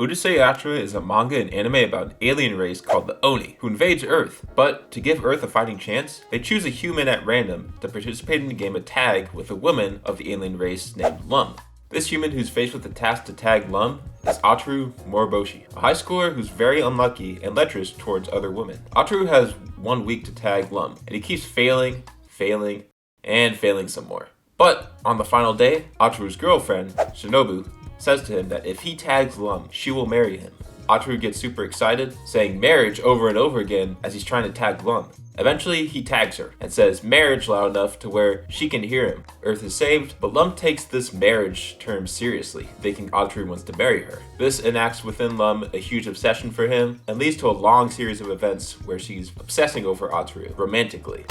Urusei Yatsura is a manga and anime about an alien race called the Oni, who invades Earth. But to give Earth a fighting chance, they choose a human at random to participate in a game of tag with a woman of the alien race named Lum. This human who's faced with the task to tag Lum is Ataru Moriboshi, a high schooler who's very unlucky and lecherous towards other women. Ataru has 1 week to tag Lum, and he keeps failing, and failing some more. But on the final day, Ataru's girlfriend, Shinobu, says to him that if he tags Lum, she will marry him. Ataru gets super excited, saying marriage over and over again as he's trying to tag Lum. Eventually, he tags her and says marriage loud enough to where she can hear him. Earth is saved, but Lum takes this marriage term seriously, thinking Ataru wants to marry her. This enacts within Lum a huge obsession for him and leads to a long series of events where she's obsessing over Ataru romantically.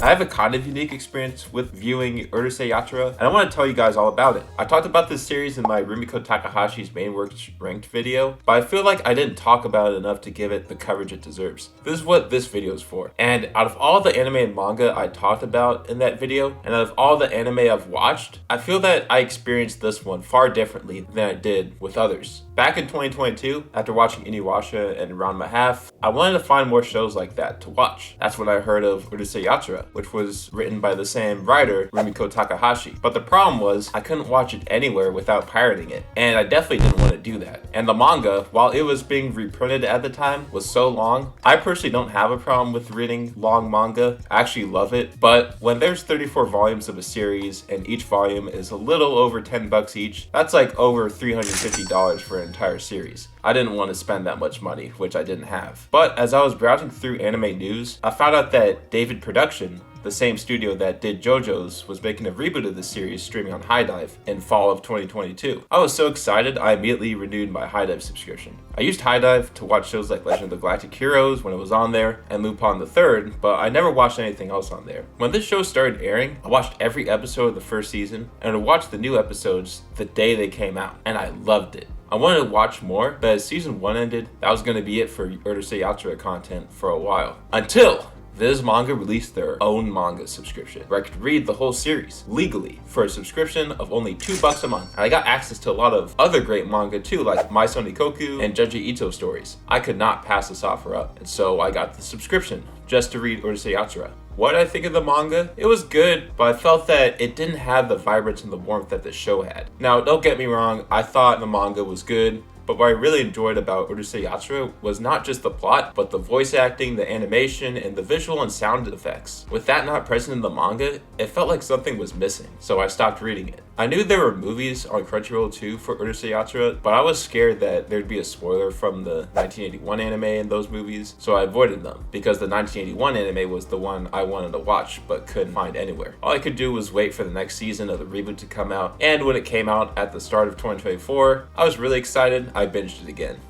I have a kind of unique experience with viewing Urusei Yatsura, and I want to tell you guys all about it. I talked about this series in my Rumiko Takahashi's main works ranked video, but I feel like I didn't talk about it enough to give it the coverage it deserves. This is what this video is for. And out of all the anime and manga I talked about in that video, and out of all the anime I've watched, I feel that I experienced this one far differently than I did with others. Back in 2022, after watching Inuyasha and Ranma Half, I wanted to find more shows like that to watch. That's when I heard of Urusei Yatsura, which was written by the same writer, Rumiko Takahashi. But the problem was, I couldn't watch it anywhere without pirating it, and I definitely didn't want to do that. And the manga, while it was being reprinted at the time, was so long. I personally don't have a problem with reading long manga. I actually love it, but when there's 34 volumes of a series, and each volume is a little over $10 each, that's like over $350 for an entire series. I didn't want to spend that much money, which I didn't have. But as I was browsing through anime news, I found out that David Production, the same studio that did JoJo's, was making a reboot of the series streaming on HiDive in fall of 2022. I was so excited, I immediately renewed my HiDive subscription. I used HiDive to watch shows like Legend of the Galactic Heroes when it was on there, and Lupin the Third, but I never watched anything else on there. When this show started airing, I watched every episode of the first season, and I watched the new episodes the day they came out, and I loved it. I wanted to watch more, but as season 1 ended, that was going to be it for Urusei Yatsura content for a while. Until Viz Manga released their own manga subscription, where I could read the whole series legally for a subscription of only $2 a month. And I got access to a lot of other great manga too, like My Son Ikoku and Junji Ito stories. I could not pass this offer up, and so I got the subscription just to read Urusei Yatsura. What did I think of the manga? It was good, but I felt that it didn't have the vibrance and the warmth that the show had. Now, don't get me wrong, I thought the manga was good, but what I really enjoyed about Urusei Yatsura was not just the plot, but the voice acting, the animation, and the visual and sound effects. With that not present in the manga, it felt like something was missing, so I stopped reading it. I knew there were movies on Crunchyroll too for Urusei Yatsura, but I was scared that there'd be a spoiler from the 1981 anime in those movies, so I avoided them, because the 1981 anime was the one I wanted to watch but couldn't find anywhere. All I could do was wait for the next season of the reboot to come out, and when it came out at the start of 2024, I was really excited. I binged it again.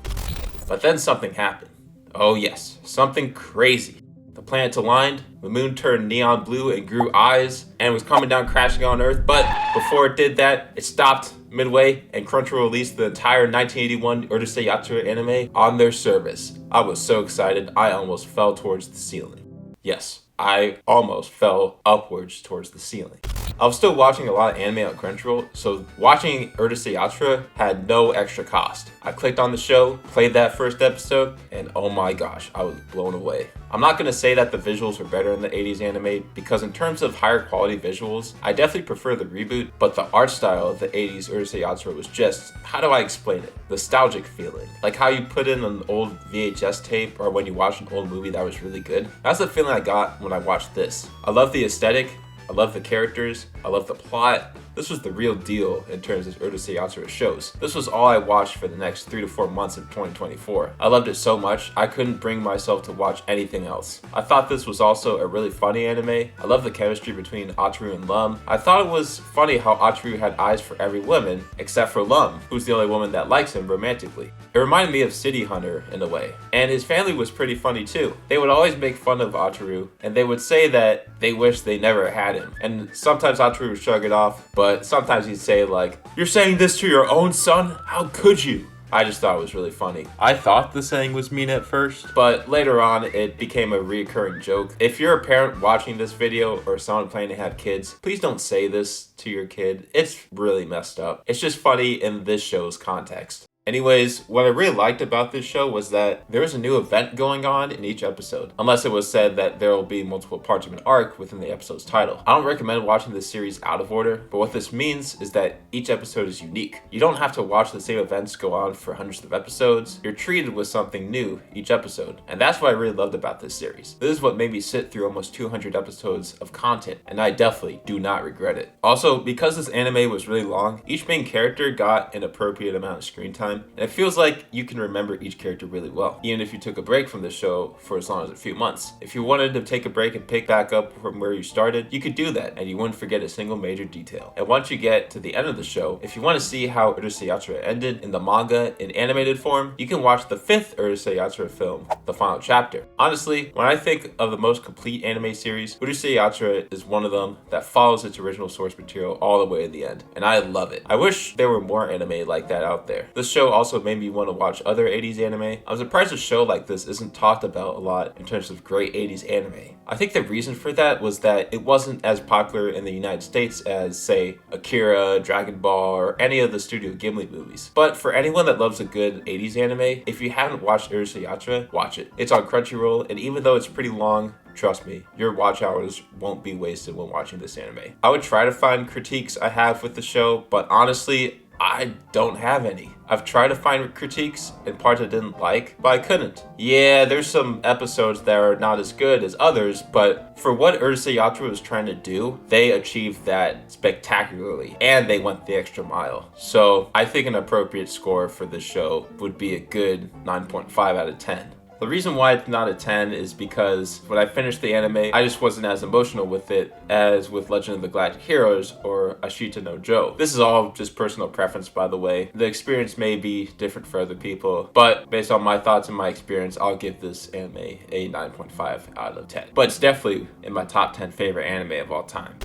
But then something happened. Oh yes, something crazy. The planets aligned, the moon turned neon blue and grew eyes, and was coming down crashing on Earth, but before it did that, it stopped midway, and Crunchyroll released the entire 1981 Urusei Yatsura anime on their service. I was so excited, I almost fell towards the ceiling. Yes, I almost fell upwards towards the ceiling. I was still watching a lot of anime on Crunchyroll, so watching Urusei Yatsura had no extra cost. I clicked on the show, played that first episode, and oh my gosh, I was blown away. I'm not going to say that the visuals were better in the 80s anime, because in terms of higher quality visuals, I definitely prefer the reboot, but the art style of the 80s Urusei Yatsura was just, how do I explain it? Nostalgic feeling. Like how you put in an old VHS tape, or when you watch an old movie that was really good. That's the feeling I got when I watched this. I love the aesthetic, I love the characters, I love the plot. This was the real deal in terms of Urusei Yatsura shows. This was all I watched for the next 3 to 4 months of 2024. I loved it so much, I couldn't bring myself to watch anything else. I thought this was also a really funny anime. I love the chemistry between Ataru and Lum. I thought it was funny how Ataru had eyes for every woman, except for Lum, who's the only woman that likes him romantically. It reminded me of City Hunter in a way. And his family was pretty funny too. They would always make fun of Ataru, and they would say that they wish they never had him. And sometimes Ataru would shrug it off, but sometimes he'd say like, "You're saying this to your own son? How could you?" I just thought it was really funny. I thought the saying was mean at first, but later on it became a reoccurring joke. If you're a parent watching this video or someone planning to have kids, please don't say this to your kid. It's really messed up. It's just funny in this show's context. Anyways, what I really liked about this show was that there was a new event going on in each episode, unless it was said that there will be multiple parts of an arc within the episode's title. I don't recommend watching this series out of order, but what this means is that each episode is unique. You don't have to watch the same events go on for hundreds of episodes. You're treated with something new each episode, and that's what I really loved about this series. This is what made me sit through almost 200 episodes of content, and I definitely do not regret it. Also, because this anime was really long, each main character got an appropriate amount of screen time, and it feels like you can remember each character really well, even if you took a break from the show for as long as a few months. If you wanted to take a break and pick back up from where you started, you could do that, and you wouldn't forget a single major detail. And once you get to the end of the show, if you want to see how Urusei Yatsura ended in the manga in animated form, you can watch the 5th Urusei Yatsura film, the final chapter. Honestly, when I think of the most complete anime series, Urusei Yatsura is one of them that follows its original source material all the way to the end, and I love it. I wish there were more anime like that out there. This show also made me want to watch other 80s anime. I'm surprised a show like this isn't talked about a lot in terms of great 80s anime. I think the reason for that was that it wasn't as popular in the United States as, say, Akira, Dragon Ball, or any of the Studio Ghibli movies. But for anyone that loves a good 80s anime, if you haven't watched Urusei Yatsura, watch it. It's on Crunchyroll, and even though it's pretty long, trust me, your watch hours won't be wasted when watching this anime. I would try to find critiques I have with the show, but honestly, I don't have any. I've tried to find critiques and parts I didn't like, but I couldn't. Yeah, there's some episodes that are not as good as others, but for what Urusei Yatsura was trying to do, they achieved that spectacularly, and they went the extra mile. So I think an appropriate score for this show would be a good 9.5 out of 10. The reason why it's not a 10 is because when I finished the anime, I just wasn't as emotional with it as with Legend of the Galactic Heroes or Ashita no Joe. This is all just personal preference, by the way. The experience may be different for other people, but based on my thoughts and my experience, I'll give this anime a 9.5 out of 10. But it's definitely in my top 10 favorite anime of all time.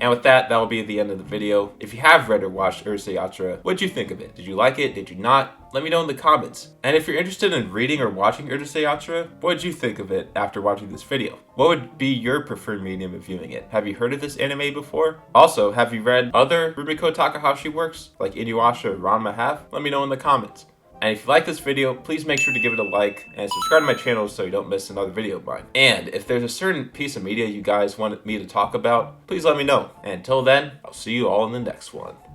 And with that, that will be the end of the video. If you have read or watched Urusei Yatsura, what'd you think of it? Did you like it? Did you not? Let me know in the comments. And if you're interested in reading or watching Urusei Yatsura, what'd you think of it after watching this video? What would be your preferred medium of viewing it? Have you heard of this anime before? Also, have you read other Rumiko Takahashi works, like Inuyasha or Ranma have? Let me know in the comments. And if you like this video, please make sure to give it a like and subscribe to my channel so you don't miss another video of mine. And if there's a certain piece of media you guys want me to talk about, please let me know. And until then, I'll see you all in the next one.